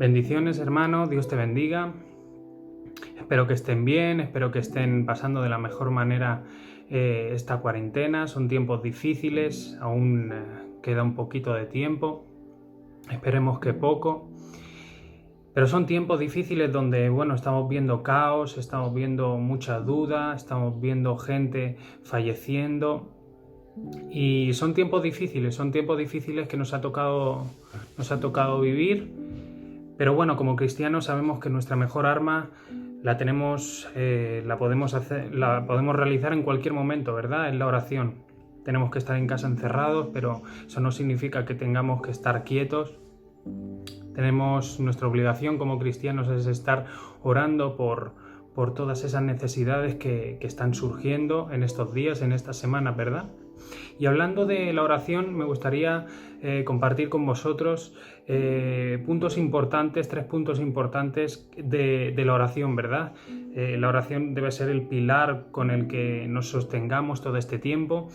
Bendiciones, hermano, Dios te bendiga. Espero que estén bien, espero que estén pasando de la mejor manera esta cuarentena. Son tiempos difíciles, aún queda un poquito de tiempo, esperemos que poco. Pero son tiempos difíciles donde, estamos viendo caos, estamos viendo mucha duda, estamos viendo gente falleciendo. Y son tiempos difíciles que nos ha tocado vivir. Pero bueno, como cristianos sabemos que nuestra mejor arma la tenemos, la podemos realizar en cualquier momento, ¿verdad? Es la oración. Tenemos que estar en casa encerrados, pero eso no significa que tengamos que estar quietos. Nuestra obligación como cristianos es estar orando por todas esas necesidades que están surgiendo en estos días, en estas semanas, ¿verdad? Y hablando de la oración, me gustaría compartir con vosotros tres puntos importantes de la oración, ¿verdad? La oración debe ser el pilar con el que nos sostengamos todo este tiempo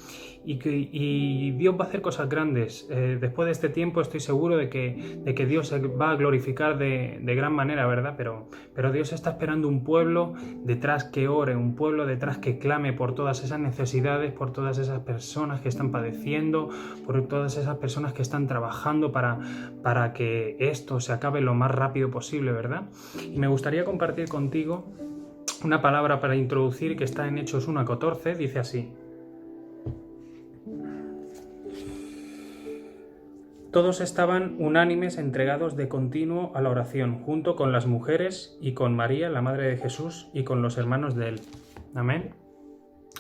y Dios va a hacer cosas grandes. Después de este tiempo estoy seguro de que Dios se va a glorificar de gran manera, ¿verdad? Pero Dios está esperando un pueblo detrás que ore, un pueblo detrás que clame por todas esas necesidades, por todas esas personas que están padeciendo, por todas esas personas que están trabajando para que esto se acabe lo más rápido posible, ¿verdad? Y me gustaría compartir contigo una palabra para introducir que está en Hechos 1:14, dice así: todos estaban unánimes, entregados de continuo a la oración, junto con las mujeres y con María, la madre de Jesús, y con los hermanos de él. Amén.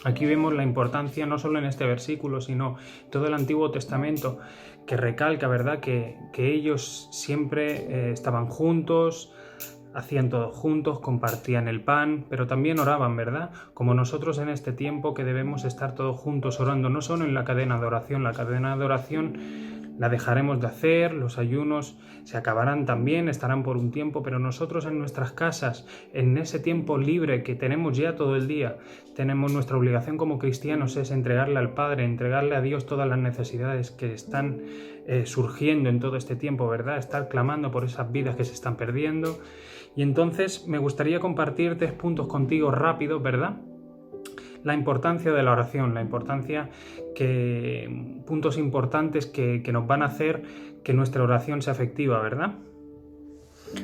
Aquí vemos la importancia, no solo en este versículo, sino todo el Antiguo Testamento, que recalca, ¿verdad?, que ellos siempre estaban juntos, hacían todo juntos, compartían el pan, pero también oraban, ¿verdad? Como nosotros en este tiempo que debemos estar todos juntos orando, no solo en la cadena de oración. La cadena de oración la dejaremos de hacer, los ayunos se acabarán también, estarán por un tiempo, pero nosotros en nuestras casas, en ese tiempo libre que tenemos ya todo el día, nuestra obligación como cristianos es entregarle al Padre, entregarle a Dios todas las necesidades que están surgiendo en todo este tiempo, ¿verdad? Estar clamando por esas vidas que se están perdiendo. Y entonces me gustaría compartir 3 puntos contigo rápidos, ¿verdad? La importancia de la oración, puntos importantes que nos van a hacer que nuestra oración sea efectiva, ¿verdad?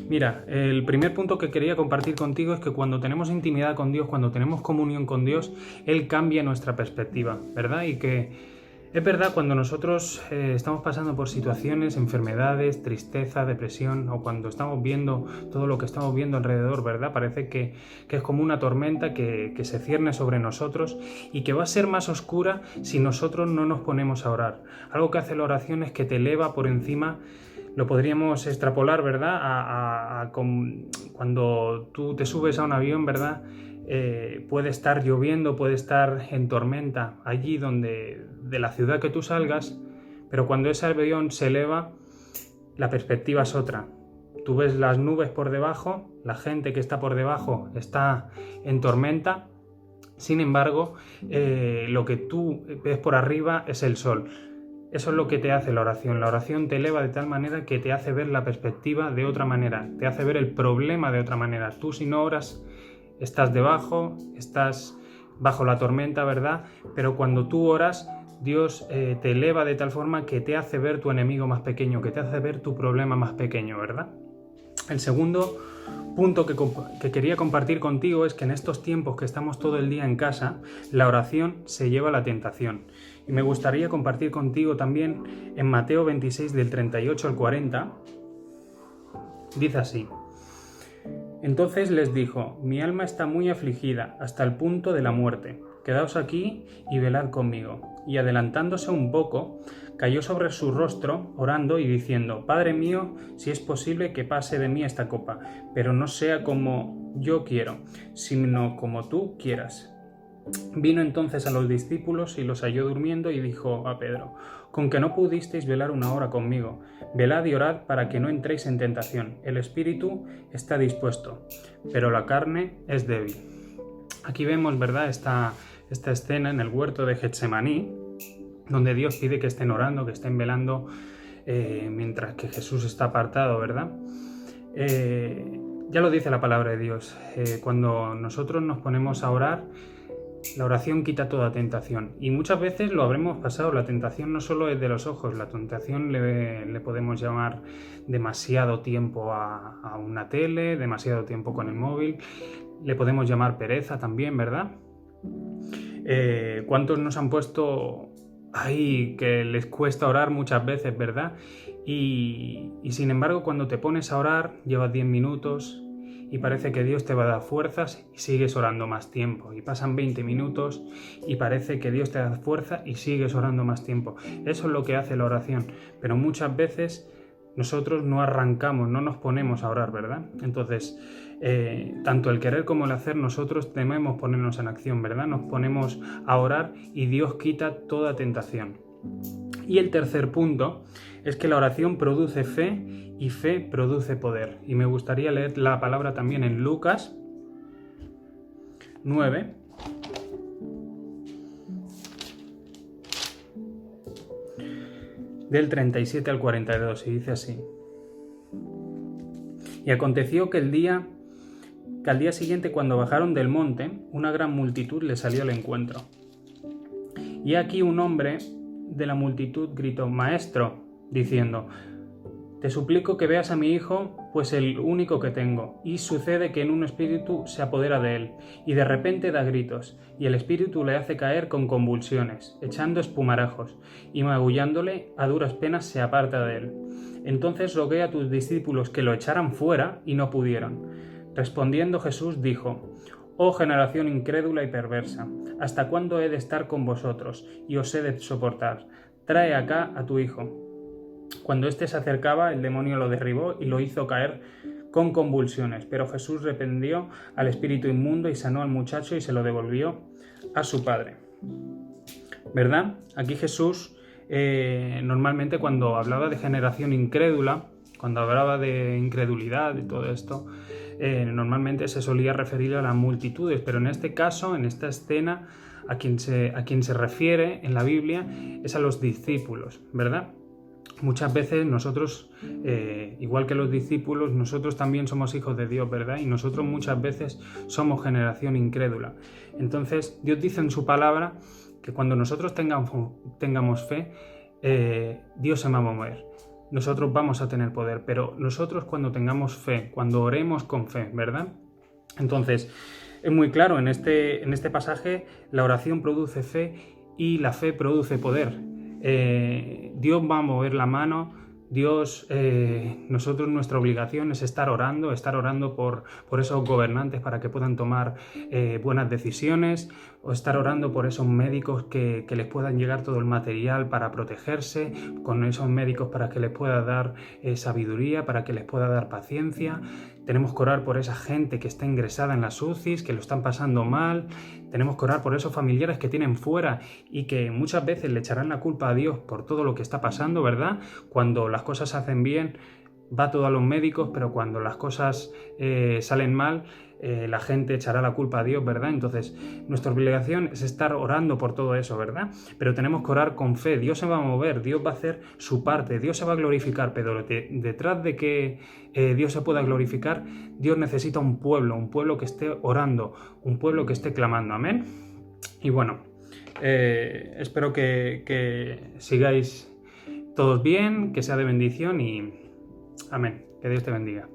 Mira, el primer punto que quería compartir contigo es que cuando tenemos intimidad con Dios, cuando tenemos comunión con Dios, Él cambia nuestra perspectiva, ¿verdad? Y que es verdad, cuando nosotros estamos pasando por situaciones, enfermedades, tristeza, depresión, o cuando estamos viendo todo lo que estamos viendo alrededor, ¿verdad? Parece que es como una tormenta que se cierne sobre nosotros y que va a ser más oscura si nosotros no nos ponemos a orar. Algo que hace la oración es que te eleva por encima. Lo podríamos extrapolar, ¿verdad? Cuando tú te subes a un avión, ¿verdad? Puede estar lloviendo, puede estar en tormenta allí de la ciudad que tú salgas, pero cuando ese avión se eleva, la perspectiva es otra. Tú ves las nubes por debajo, la gente que está por debajo está en tormenta, sin embargo, lo que tú ves por arriba es el sol. Eso es lo que te hace la oración. La oración te eleva de tal manera que te hace ver la perspectiva de otra manera, te hace ver el problema de otra manera. Tú, si no oras, estás debajo, estás bajo la tormenta, ¿verdad? Pero cuando tú oras, Dios te eleva de tal forma que te hace ver tu enemigo más pequeño, que te hace ver tu problema más pequeño, ¿verdad? El segundo punto que quería compartir contigo es que en estos tiempos que estamos todo el día en casa, la oración se lleva a la tentación. Y me gustaría compartir contigo también en Mateo 26 del 38 al 40, dice así: entonces les dijo: mi alma está muy afligida hasta el punto de la muerte. Quedaos aquí y velad conmigo. Y adelantándose un poco, cayó sobre su rostro, orando y diciendo: Padre mío, si es posible que pase de mí esta copa, pero no sea como yo quiero, sino como tú quieras. Vino entonces a los discípulos y los halló durmiendo y dijo a Pedro: con que no pudisteis velar 1 hora conmigo, velad y orad para que no entréis en tentación. El espíritu está dispuesto, pero la carne es débil. Aquí vemos, ¿verdad?, esta escena en el huerto de Getsemaní, donde Dios pide que estén orando, que estén velando, mientras que Jesús está apartado, ¿verdad? Ya lo dice la palabra de Dios, cuando nosotros nos ponemos a orar, la oración quita toda tentación. Y muchas veces lo habremos pasado, la tentación no solo es de los ojos, la tentación le podemos llamar demasiado tiempo a una tele, demasiado tiempo con el móvil, le podemos llamar pereza también, ¿verdad? ¿Cuántos nos han puesto ahí que les cuesta orar muchas veces, ¿verdad? Y sin embargo, cuando te pones a orar, llevas 10 minutos y parece que Dios te va a dar fuerzas y sigues orando más tiempo. Y pasan 20 minutos y parece que Dios te da fuerza y sigues orando más tiempo. Eso es lo que hace la oración. Pero muchas veces nosotros no arrancamos, no nos ponemos a orar, ¿verdad? Entonces, tanto el querer como el hacer, nosotros debemos ponernos en acción, ¿verdad? Nos ponemos a orar y Dios quita toda tentación. Y el tercer punto es que la oración produce fe y fe produce poder. Y me gustaría leer la palabra también en Lucas 9. Del 37 al 42, y dice así. Y aconteció que al día siguiente, cuando bajaron del monte, una gran multitud le salió al encuentro. Y aquí un hombre de la multitud gritó: Maestro, diciendo: Te suplico que veas a mi hijo, pues el único que tengo. Y sucede que en un espíritu se apodera de él, y de repente da gritos, y el espíritu le hace caer con convulsiones, echando espumarajos, y magullándole, a duras penas se aparta de él. Entonces rogué a tus discípulos que lo echaran fuera, y no pudieron. Respondiendo Jesús dijo: Oh generación incrédula y perversa, ¿hasta cuándo he de estar con vosotros y os he de soportar? Trae acá a tu hijo. Cuando éste se acercaba, el demonio lo derribó y lo hizo caer con convulsiones, pero Jesús reprendió al espíritu inmundo y sanó al muchacho y se lo devolvió a su padre. ¿Verdad? Aquí Jesús, normalmente cuando hablaba de generación incrédula, cuando hablaba de incredulidad y todo esto, normalmente se solía referir a las multitudes, pero en este caso, en esta escena, a quien se refiere en la Biblia es a los discípulos, ¿verdad? Muchas veces nosotros, igual que los discípulos, nosotros también somos hijos de Dios, ¿verdad? Y nosotros muchas veces somos generación incrédula. Entonces, Dios dice en su palabra que cuando nosotros tengamos fe, Dios se va a mover. Nosotros vamos a tener poder, pero nosotros cuando tengamos fe, cuando oremos con fe, ¿verdad? Entonces, es muy claro, en este pasaje la oración produce fe y la fe produce poder. Dios va a mover la mano, nosotros nuestra obligación es estar orando por esos gobernantes para que puedan tomar buenas decisiones, o estar orando por esos médicos que les puedan llegar todo el material para protegerse, con esos médicos para que les pueda dar sabiduría, para que les pueda dar paciencia. Tenemos que orar por esa gente que está ingresada en las UCIs, que lo están pasando mal. Tenemos que orar por esos familiares que tienen fuera y que muchas veces le echarán la culpa a Dios por todo lo que está pasando, ¿verdad? Cuando las cosas se hacen bien, va todo a los médicos, pero cuando las cosas salen mal, la gente echará la culpa a Dios, ¿verdad? Entonces, nuestra obligación es estar orando por todo eso, ¿verdad? Pero tenemos que orar con fe. Dios se va a mover, Dios va a hacer su parte, Dios se va a glorificar, pero detrás de que Dios se pueda glorificar, Dios necesita un pueblo que esté orando, un pueblo que esté clamando, ¿amén? Y bueno, espero que sigáis todos bien, que sea de bendición y amén. Que Dios te bendiga.